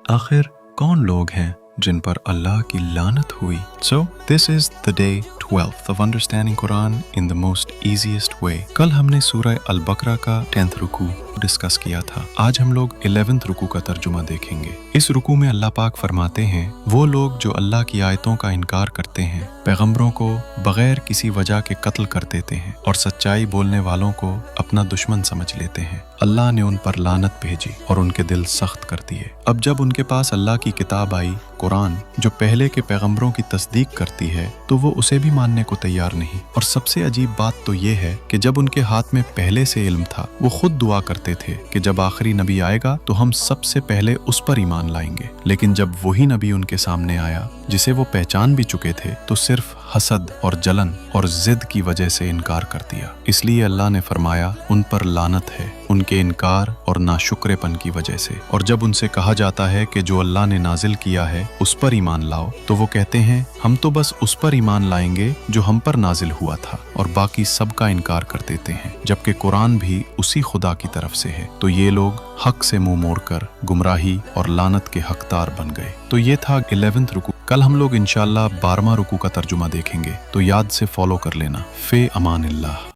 आखिर कौन लोग हैं जिन पर अल्लाह की लानत हुई? So, this is the day 12th of understanding Quran in the most easiest way. कल हमने सूरह अल-बकरा का 10th रुकू डिस्कस किया था। आज हम लोग 11th रुकू का तर्जुमा देखेंगे। इस रुकू में अल्लाह पाक फरमाते हैं, वो लोग जो अल्लाह की आयतों का इनकार करते हैं, पैगंबरों को बगैर किसी वजह के कत्ल कर देते हैं और सच्चाई बोलने वालों को अपना दुश्मन समझ लेते हैं, अल्लाह ने उन पर लानत भेजी और उनके दिल सख्त कर दिए। अब जब उनके पास अल्लाह की किताब आई, कुरान, जो पहले के पैगंबरों की तस्दीक करती है, तो वो उसे भी मानने को तैयार नहीं। और सबसे अजीब बात तो ये है कि जब उनके हाथ में पहले से इल्म था, वो खुद दुआ करते थे कि जब आखिरी नबी आएगा तो हम सबसे पहले उस पर ईमान लाएंगे। लेकिन जब वही नबी उनके सामने आया जिसे वो पहचान भी चुके थे, तो सिर्फ हसद और जलन और जिद की वजह से इनकार कर दिया। इसलिए अल्लाह ने फरमाया, उन पर लानत है उनके इनकार और नाशुक्रेपन की वजह से। और जब उनसे कहा जाता है कि जो अल्लाह ने नाजिल किया है उस पर ईमान लाओ, तो वो कहते हैं, हम तो बस उस पर ईमान लाएंगे जो हम पर नाजिल हुआ था, और बाकी सब का इनकार कर देते हैं, जबकि कुरान भी उसी खुदा की तरफ से है। तो ये लोग हक से मुंह मोड़कर गुमराही और लानत के हकदार बन गए। तो ये था 11th रुकू। कल हम लोग इंशाअल्लाह 12वां रुकू का तर्जुमा देखेंगे, तो याद से फॉलो कर लेना। फे अमानिल्लाह।